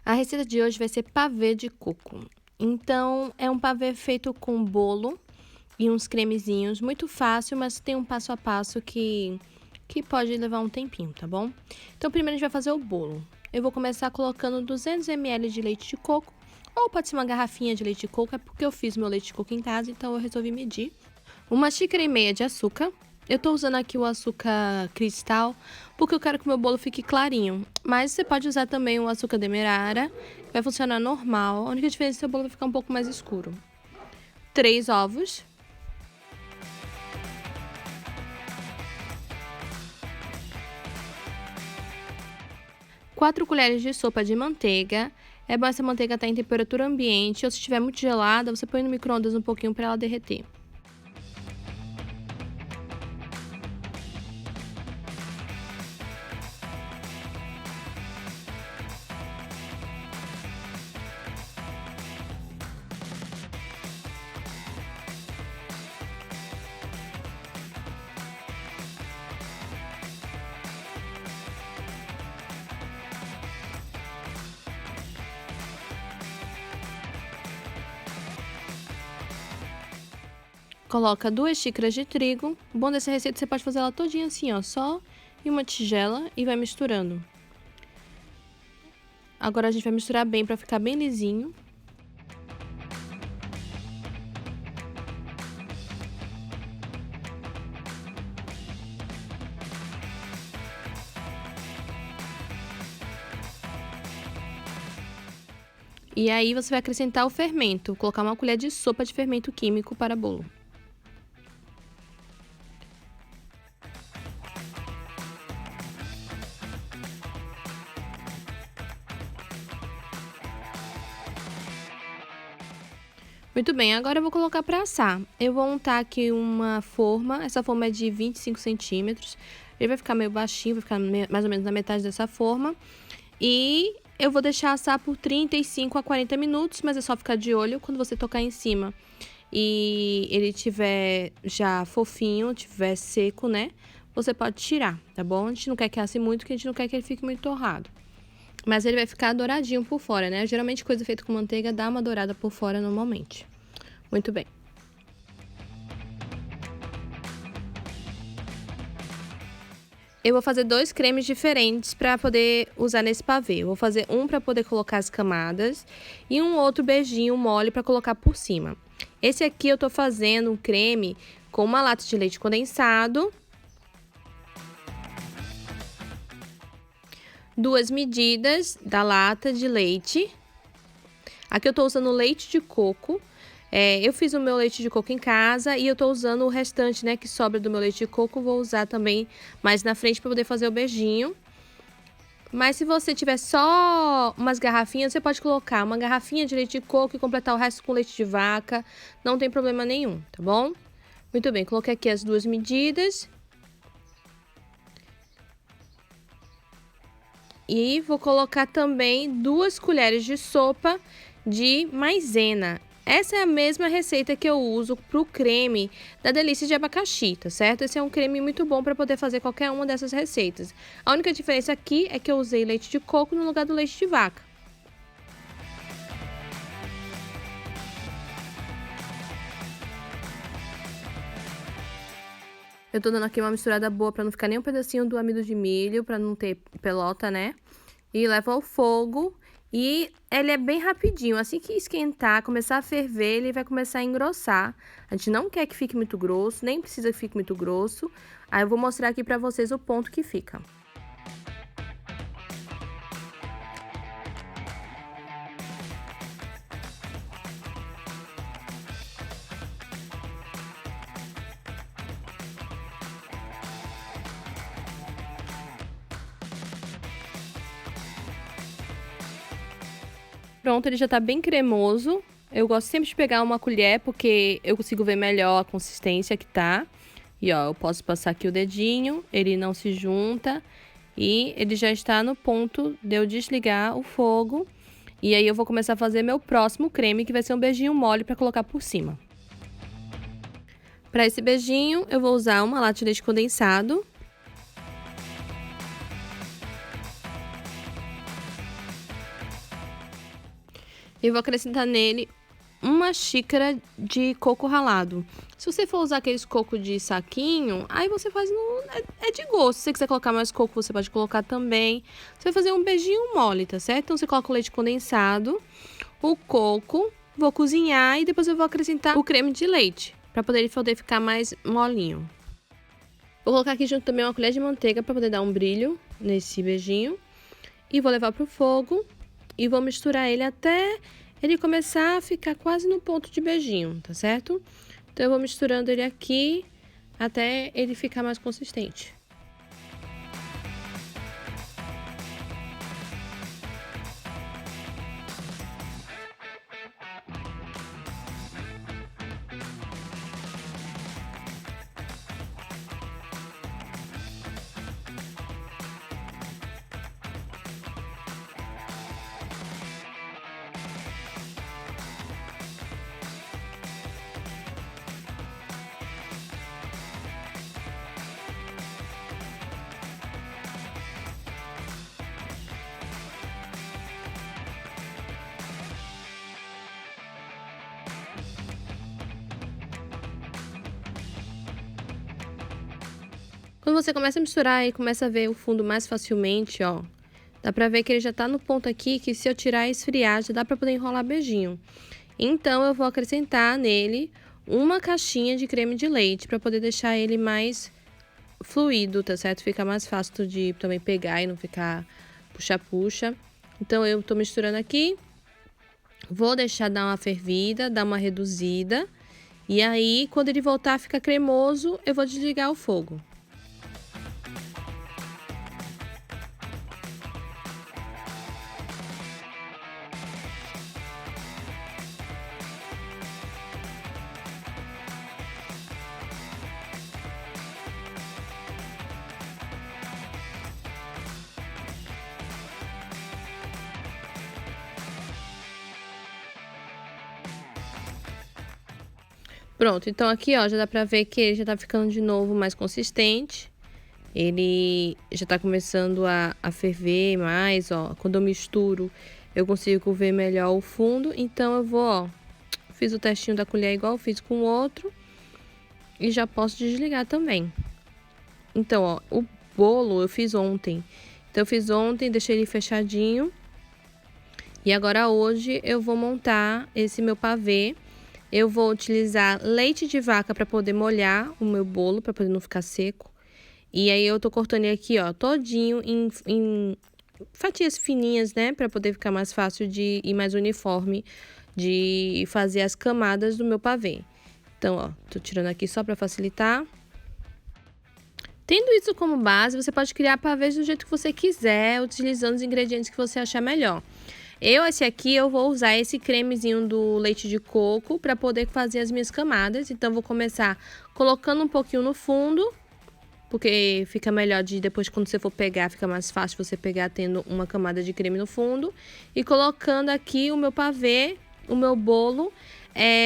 A receita de hoje vai ser pavê de coco. Então, é um pavê feito com bolo e uns cremezinhos, muito fácil, mas tem um passo a passo que pode levar um tempinho, tá bom? Então, primeiro a gente vai fazer o bolo. Eu vou começar colocando 200 ml de leite de coco, ou pode ser uma garrafinha de leite de coco, é porque eu fiz meu leite de coco em casa, então eu resolvi medir. 1,5 xícaras de açúcar. Eu tô usando aqui o açúcar cristal, porque eu quero que o meu bolo fique clarinho. Mas você pode usar também o açúcar demerara, que vai funcionar normal. A única diferença é que o bolo vai ficar um pouco mais escuro. 3 ovos. Quatro colheres de sopa de manteiga. É bom essa manteiga estar em temperatura ambiente, ou se estiver muito gelada, você põe no micro-ondas um pouquinho para ela derreter. Coloca 2 xícaras de trigo. O bom dessa receita, você pode fazer ela todinha assim, ó, só em uma tigela e vai misturando. Agora a gente vai misturar bem para ficar bem lisinho. E aí você vai acrescentar o fermento, colocar 1 colher de sopa de fermento químico para bolo. Muito bem, agora eu vou colocar para assar. Eu vou untar aqui uma forma, essa forma é de 25 centímetros. Ele vai ficar meio baixinho, vai ficar mais ou menos na metade dessa forma. E eu vou deixar assar por 35 a 40 minutos, mas é só ficar de olho quando você tocar em cima e ele tiver já fofinho, tiver seco, né? Você pode tirar, tá bom? A gente não quer que asse muito, porque a gente não quer que ele fique muito torrado. Mas ele vai ficar douradinho por fora, né? Geralmente coisa feita com manteiga dá uma dourada por fora normalmente. Muito bem. Eu vou fazer 2 cremes diferentes para poder usar nesse pavê. Eu vou fazer um para poder colocar as camadas e um outro beijinho mole para colocar por cima. Esse aqui eu tô fazendo um creme com uma lata de leite condensado, 2 medidas da lata de leite. Aqui eu tô usando leite de coco. Eu fiz o meu leite de coco em casa e eu tô usando o restante, né, que sobra do meu leite de coco. Vou usar também mais na frente para poder fazer o beijinho. Mas se você tiver só umas garrafinhas, você pode colocar uma garrafinha de leite de coco e completar o resto com leite de vaca. Não tem problema nenhum, tá bom? Muito bem, coloquei aqui as 2 medidas. E vou colocar também 2 colheres de sopa de maisena. Essa é a mesma receita que eu uso pro creme da Delícia de Abacaxi, tá certo? Esse é um creme muito bom para poder fazer qualquer uma dessas receitas. A única diferença aqui é que eu usei leite de coco no lugar do leite de vaca. Eu tô dando aqui uma misturada boa para não ficar nem um pedacinho do amido de milho, para não ter pelota, né? E levo ao fogo. E ele é bem rapidinho, assim que esquentar, começar a ferver, ele vai começar a engrossar. A gente não quer que fique muito grosso, nem precisa que fique muito grosso. Aí eu vou mostrar aqui pra vocês o ponto que fica. Pronto, ele já tá bem cremoso. Eu gosto sempre de pegar uma colher, porque eu consigo ver melhor a consistência que tá. E ó, eu posso passar aqui o dedinho, ele não se junta. E ele já está no ponto de eu desligar o fogo. E aí eu vou começar a fazer meu próximo creme, que vai ser um beijinho mole para colocar por cima. Para esse beijinho, eu vou usar uma lata de leite condensado. Eu vou acrescentar nele uma xícara de coco ralado. Se você for usar aqueles coco de saquinho, aí você faz é de gosto. Se você quiser colocar mais coco, você pode colocar também. Você vai fazer um beijinho mole, tá certo? Então você coloca o leite condensado, o coco, vou cozinhar e depois eu vou acrescentar o creme de leite, para poder ele poder ficar mais molinho. Vou colocar aqui junto também uma colher de manteiga para poder dar um brilho nesse beijinho. E vou levar pro fogo e vou misturar ele até ele começar a ficar quase no ponto de beijinho, tá certo? Então, eu vou misturando ele aqui até ele ficar mais consistente. Quando você começa a misturar e começa a ver o fundo mais facilmente, ó, dá pra ver que ele já tá no ponto aqui que se eu tirar e esfriar, já dá pra poder enrolar beijinho. Então, eu vou acrescentar nele uma caixinha de creme de leite pra poder deixar ele mais fluido, tá certo? Fica mais fácil de também pegar e não ficar puxa-puxa. Então, eu tô misturando aqui, vou deixar dar uma fervida, dar uma reduzida. E aí, quando ele voltar a ficar cremoso, eu vou desligar o fogo. Pronto, então aqui, ó, já dá pra ver que ele já tá ficando de novo mais consistente. Ele já tá começando a ferver mais, ó. Quando eu misturo, eu consigo ver melhor o fundo. Então, eu vou, ó, fiz o testinho da colher igual eu fiz com o outro. E já posso desligar também. Então, ó, o bolo eu fiz ontem. Então, eu fiz ontem, deixei ele fechadinho. E agora, hoje, eu vou montar esse meu pavê. Eu vou utilizar leite de vaca para poder molhar o meu bolo, para poder não ficar seco. E aí, eu tô cortando ele aqui, ó, todinho em fatias fininhas, né? Para poder ficar mais fácil e mais uniforme de fazer as camadas do meu pavê. Então, ó, tô tirando aqui só para facilitar. Tendo isso como base, você pode criar pavês do jeito que você quiser, utilizando os ingredientes que você achar melhor. Esse aqui, eu vou usar esse cremezinho do leite de coco para poder fazer as minhas camadas. Então, vou começar colocando um pouquinho no fundo, porque fica melhor de depois, quando você for pegar, fica mais fácil você pegar tendo uma camada de creme no fundo. E colocando aqui o meu pavê, o meu bolo.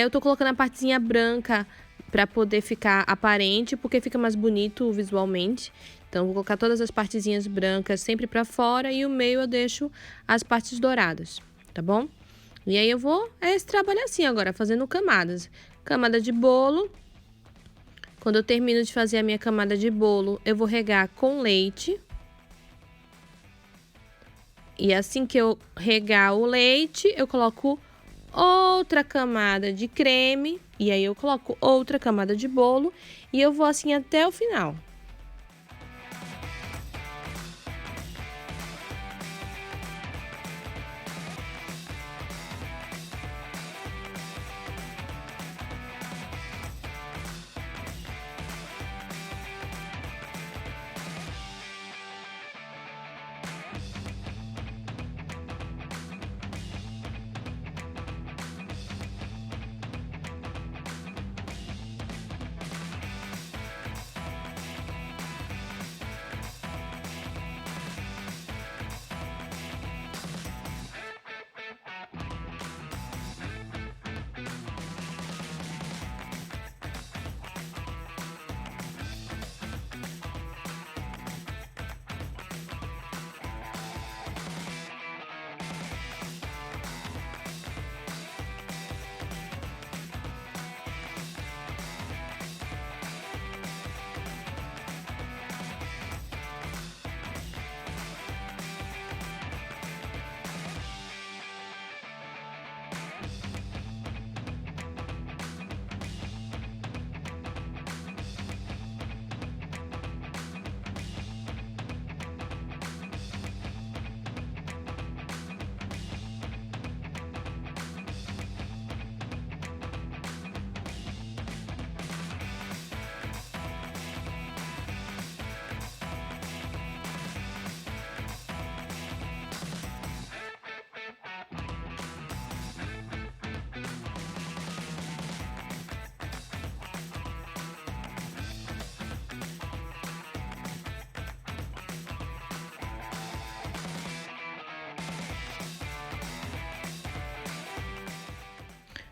Eu tô colocando a partezinha branca para poder ficar aparente, porque fica mais bonito visualmente. Então, vou colocar todas as partezinhas brancas sempre para fora e o meio eu deixo as partes douradas, tá bom? E aí, eu vou trabalhar assim agora, fazendo camadas. Camada de bolo. Quando eu termino de fazer a minha camada de bolo, eu vou regar com leite. E assim que eu regar o leite, eu coloco outra camada de creme. E aí, eu coloco outra camada de bolo. E eu vou assim até o final.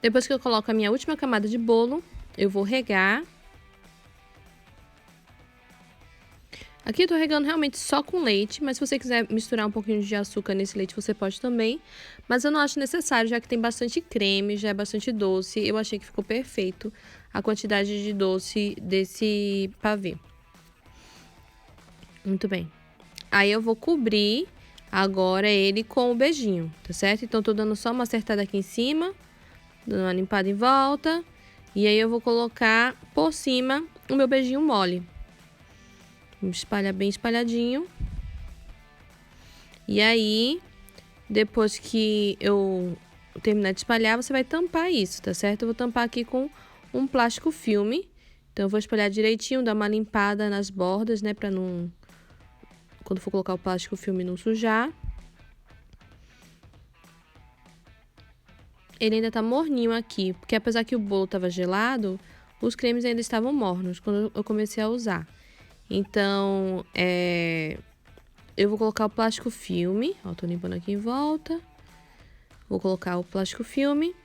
Depois que eu coloco a minha última camada de bolo, eu vou regar. Aqui eu tô regando realmente só com leite, mas se você quiser misturar um pouquinho de açúcar nesse leite, você pode também. Mas eu não acho necessário, já que tem bastante creme, já é bastante doce. Eu achei que ficou perfeito a quantidade de doce desse pavê. Muito bem. Aí eu vou cobrir agora ele com o beijinho, tá certo? Então, tô dando só uma acertada aqui em cima, dando uma limpada em volta. E aí eu vou colocar por cima o meu beijinho mole. Vamos espalhar bem espalhadinho. E aí, depois que eu terminar de espalhar, você vai tampar isso, tá certo? Eu vou tampar aqui com um plástico filme. Então, eu vou espalhar direitinho, dar uma limpada nas bordas, né? Pra não... Quando for colocar o plástico filme, não sujar. Ele ainda tá morninho aqui, porque apesar que o bolo tava gelado, os cremes ainda estavam mornos quando eu comecei a usar. Então, eu vou colocar o plástico filme, ó, tô limpando aqui em volta. Vou colocar o plástico filme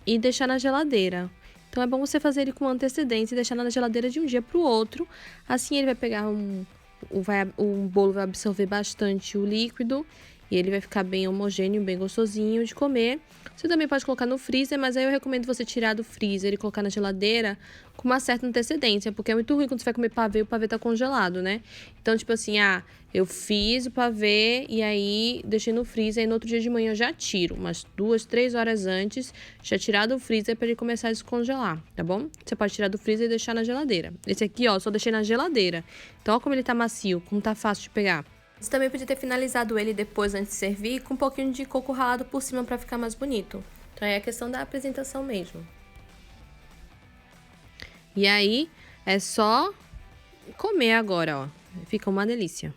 e deixar na geladeira. Então, é bom você fazer ele com antecedência e deixar na geladeira de um dia pro outro. Assim, ele vai pegar o bolo vai absorver bastante o líquido e ele vai ficar bem homogêneo, bem gostosinho de comer. Você também pode colocar no freezer, mas aí eu recomendo você tirar do freezer e colocar na geladeira com uma certa antecedência, porque é muito ruim quando você vai comer pavê e o pavê tá congelado, né? Então, tipo assim, eu fiz o pavê e aí deixei no freezer e no outro dia de manhã eu já tiro, umas 2, 3 horas antes, já tirar do freezer para ele começar a descongelar, tá bom? Você pode tirar do freezer e deixar na geladeira. Esse aqui, ó, só deixei na geladeira. Então, ó como ele tá macio, como tá fácil de pegar. Você também podia ter finalizado ele depois, antes de servir, com um pouquinho de coco ralado por cima para ficar mais bonito. Então, é a questão da apresentação mesmo. E aí, é só comer agora, ó. Fica uma delícia.